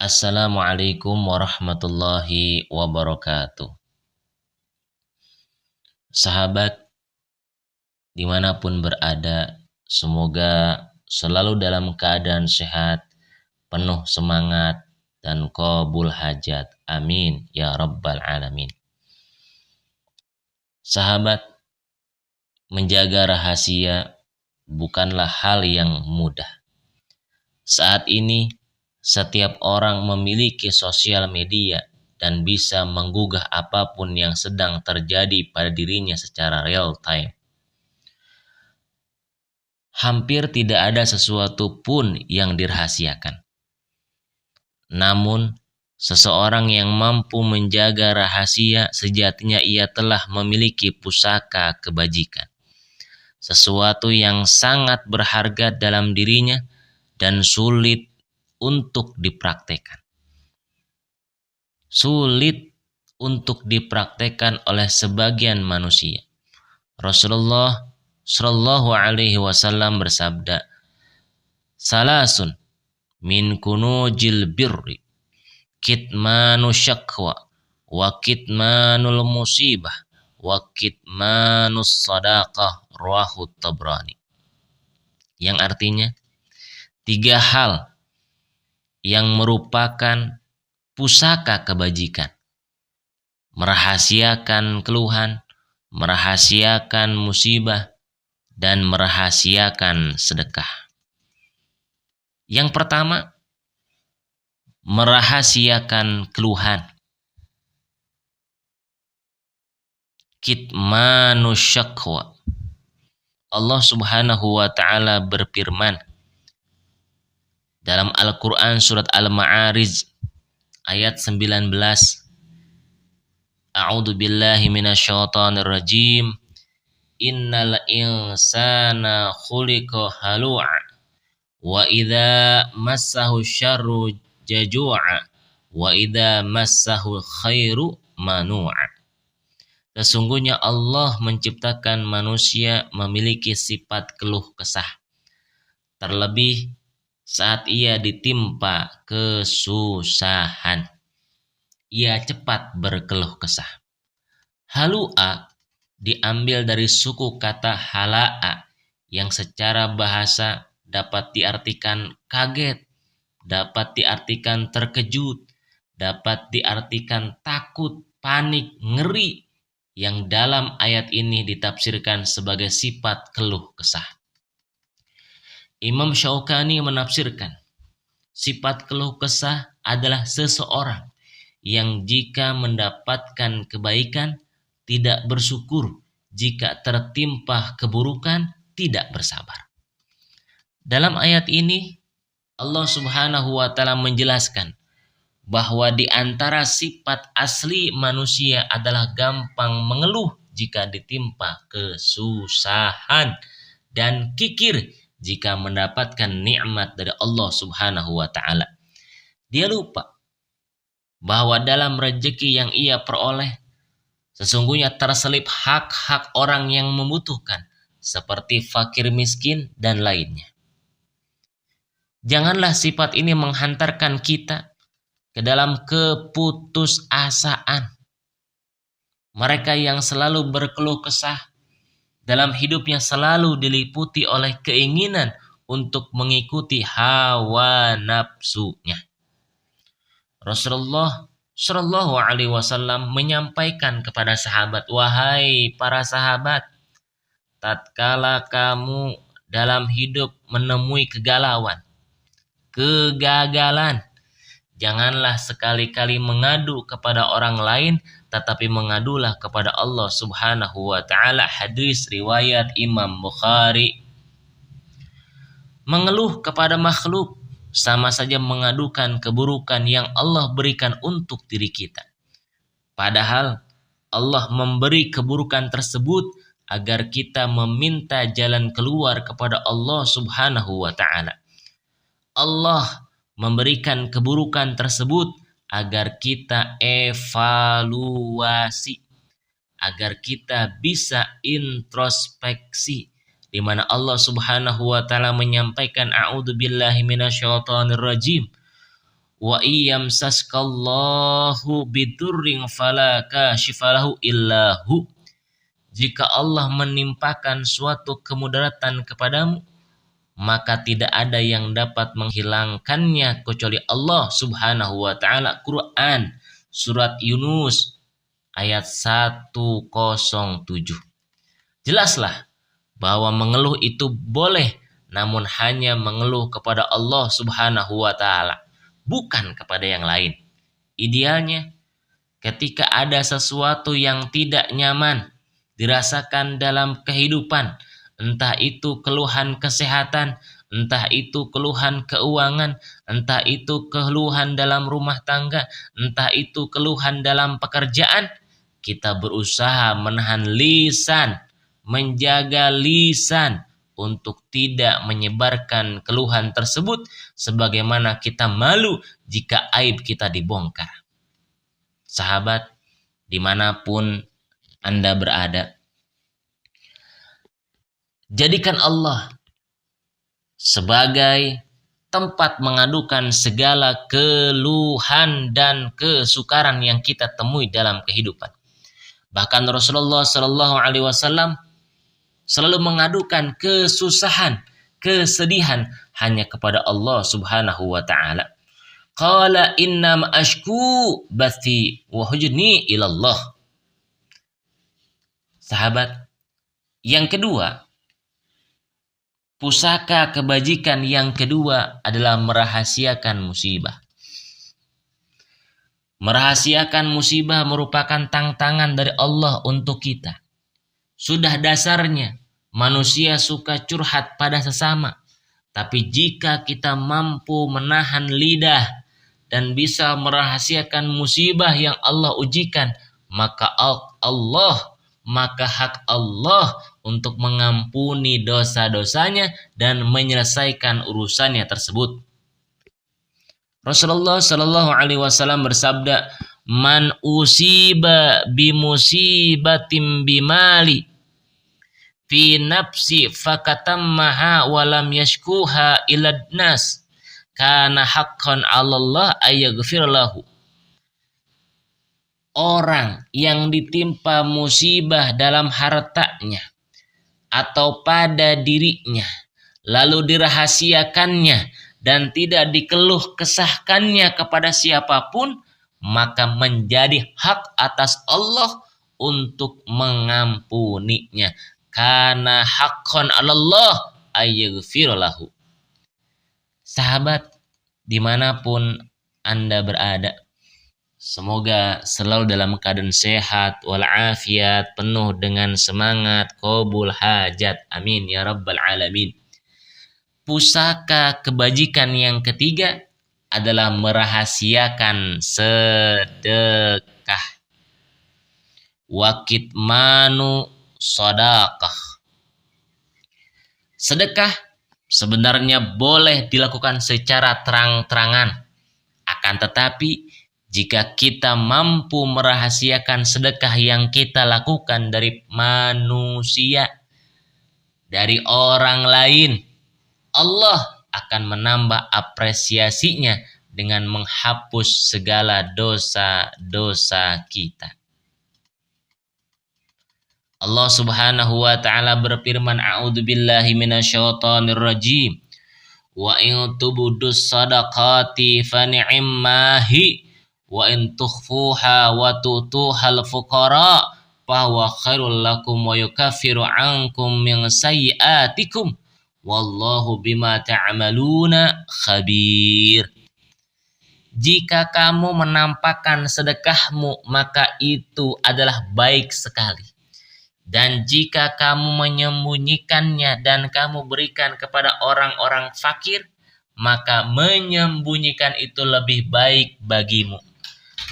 Assalamualaikum warahmatullahi wabarakatuh. Sahabat dimanapun berada, semoga selalu dalam keadaan sehat, penuh semangat, dan qabul hajat. Amin ya rabbal alamin. Sahabat, menjaga rahasia bukanlah hal yang mudah. Saat ini setiap orang memiliki sosial media dan bisa menggugah apapun yang sedang terjadi pada dirinya secara real time. Hampir tidak ada sesuatu pun yang dirahasiakan. Namun, seseorang yang mampu menjaga rahasia sejatinya ia telah memiliki pusaka kebajikan. Sesuatu yang sangat berharga dalam dirinya dan sulit untuk dipraktekkan. Sulit untuk dipraktekkan oleh sebagian manusia. Rasulullah Shallallahu Alaihi Wasallam bersabda, "Salasun min kunujil birri, kitmanu syakwa, wa kitmanul musibah, wa kitmanus sadaqah." Rawahu Tabrani. Yang artinya, 3 hal yang merupakan pusaka kebajikan: merahasiakan keluhan, merahasiakan musibah, dan merahasiakan sedekah. Yang pertama, merahasiakan keluhan. Kitmanu syakwa. Allah Subhanahu wa taala berfirman dalam Al-Qur'an surat Al-Ma'arij ayat 19. A'udzu billahi minasyaitonir rajim. Innal insana khuliqa halu'a wa idza massahu syarru jazu'a wa idza massahu khairu manu'a. Sesungguhnya Allah menciptakan manusia memiliki sifat keluh kesah, terlebih saat ia ditimpa kesusahan. Ia cepat berkeluh kesah. Halu'a diambil dari suku kata hala'a yang secara bahasa dapat diartikan kaget, dapat diartikan terkejut, dapat diartikan takut, panik, ngeri, yang dalam ayat ini ditafsirkan sebagai sifat keluh kesah. Imam Syaukani menafsirkan, sifat keluh kesah adalah seseorang yang jika mendapatkan kebaikan tidak bersyukur, jika tertimpa keburukan tidak bersabar. Dalam ayat ini Allah Subhanahu wa taala menjelaskan bahwa di antara sifat asli manusia adalah gampang mengeluh jika ditimpa kesusahan dan kikir jika mendapatkan nikmat dari Allah Subhanahu wa taala. Dia lupa bahwa dalam rezeki yang ia peroleh sesungguhnya terselip hak-hak orang yang membutuhkan seperti fakir miskin dan lainnya. Janganlah sifat ini menghantarkan kita ke dalam keputusasaan. Mereka yang selalu berkeluh kesah dalam hidupnya selalu diliputi oleh keinginan untuk mengikuti hawa nafsunya. Rasulullah Shallallahu Alaihi Wasallam menyampaikan kepada sahabat, "Wahai para sahabat, tatkala kamu dalam hidup menemui kegagalan, janganlah sekali-kali mengadu kepada orang lain, tetapi mengadulah kepada Allah Subhanahu wa taala." Hadis riwayat Imam Bukhari. Mengeluh kepada makhluk sama saja mengadukan keburukan yang Allah berikan untuk diri kita. Padahal Allah memberi keburukan tersebut agar kita meminta jalan keluar kepada Allah Subhanahu wa taala. Allah memberikan keburukan tersebut agar kita evaluasi, agar kita bisa introspeksi, di mana Allah Subhanahu wa taala menyampaikan, a'udzubillahi minasyaitonir rajim, wa iyamsaskallahu bidurrin fala kashifalahu illahu. Jika Allah menimpakan suatu kemudaratan kepadamu, maka tidak ada yang dapat menghilangkannya kecuali Allah Subhanahu wa taala. Quran surat Yunus ayat 107. Jelaslah bahwa mengeluh itu boleh, namun hanya mengeluh kepada Allah Subhanahu wa taala, bukan kepada yang lain. Idealnya ketika ada sesuatu yang tidak nyaman dirasakan dalam kehidupan, entah itu keluhan kesehatan, entah itu keluhan keuangan, entah itu keluhan dalam rumah tangga, entah itu keluhan dalam pekerjaan, kita berusaha menahan lisan, menjaga lisan untuk tidak menyebarkan keluhan tersebut, sebagaimana kita malu jika aib kita dibongkar. Sahabat, dimanapun Anda berada, jadikan Allah sebagai tempat mengadukan segala keluhan dan kesukaran yang kita temui dalam kehidupan. Bahkan Rasulullah Shallallahu Alaihi Wasallam selalu mengadukan kesusahan, kesedihan hanya kepada Allah Subhanahu Wa Taala. Qala innam ashku bathi wa hujni ilallah. Sahabat, yang kedua, pusaka kebajikan yang kedua adalah merahasiakan musibah. Merahasiakan musibah merupakan tantangan dari Allah untuk kita. Sudah dasarnya manusia suka curhat pada sesama. Tapi jika kita mampu menahan lidah dan bisa merahasiakan musibah yang Allah ujikan, maka hak Allah untuk mengampuni dosa-dosanya dan menyelesaikan urusannya tersebut. Rasulullah Shallallahu Alaihi Wasallam bersabda, "Man usiba bimusibatim bimali fi nafsi fakatammaha walam yashkuha ilad nas kana haqqan 'alallah ayaghfir lahu." Orang yang ditimpa musibah dalam hartanya atau pada dirinya, lalu dirahasiakannya dan tidak dikeluh kesahkannya kepada siapapun, maka menjadi hak atas Allah untuk mengampuninya. Karena haqqan 'alallah ayaghfir lahu. Sahabat, dimanapun Anda berada, semoga selalu dalam keadaan sehat walafiat, penuh dengan semangat, qabul hajat. Amin ya rabbal alamin. Pusaka kebajikan yang ketiga adalah merahasiakan sedekah. Wakitmanu sedekah. Sedekah sebenarnya boleh dilakukan secara terang-terangan. Akan tetapi jika kita mampu merahasiakan sedekah yang kita lakukan dari manusia, dari orang lain, Allah akan menambah apresiasinya dengan menghapus segala dosa-dosa kita. Allah Subhanahu wa taala berfirman, "A'udzubillahi minasyaitonir rajim. Wa in tubudus sadaqati fa ni'mahi wa in tukhfuha wa tutuhal fuqara fa huwa khairul lakum wa yukaffiru 'ankum min sayyi'atikum wallahu bima ta'maluna khabir." Jika kamu menampakkan sedekahmu, maka itu adalah baik sekali. Dan jika kamu menyembunyikannya dan kamu berikan kepada orang-orang fakir, maka menyembunyikan itu lebih baik bagimu.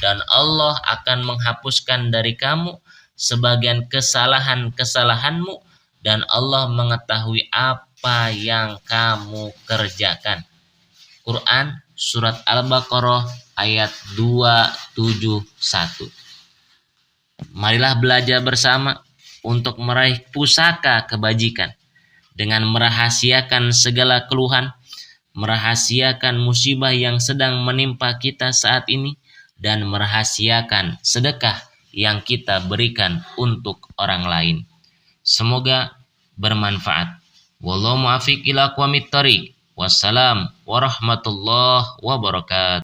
Dan Allah akan menghapuskan dari kamu sebagian kesalahan-kesalahanmu, dan Allah mengetahui apa yang kamu kerjakan. Quran surat Al-Baqarah ayat 271. Marilah belajar bersama untuk meraih pusaka kebajikan dengan merahasiakan segala keluhan, merahasiakan musibah yang sedang menimpa kita saat ini, dan merahasiakan sedekah yang kita berikan untuk orang lain. Semoga bermanfaat. Wallahu muwaffiq ila aqwamit thoriq. Wassalam warahmatullahi wabarakatuh.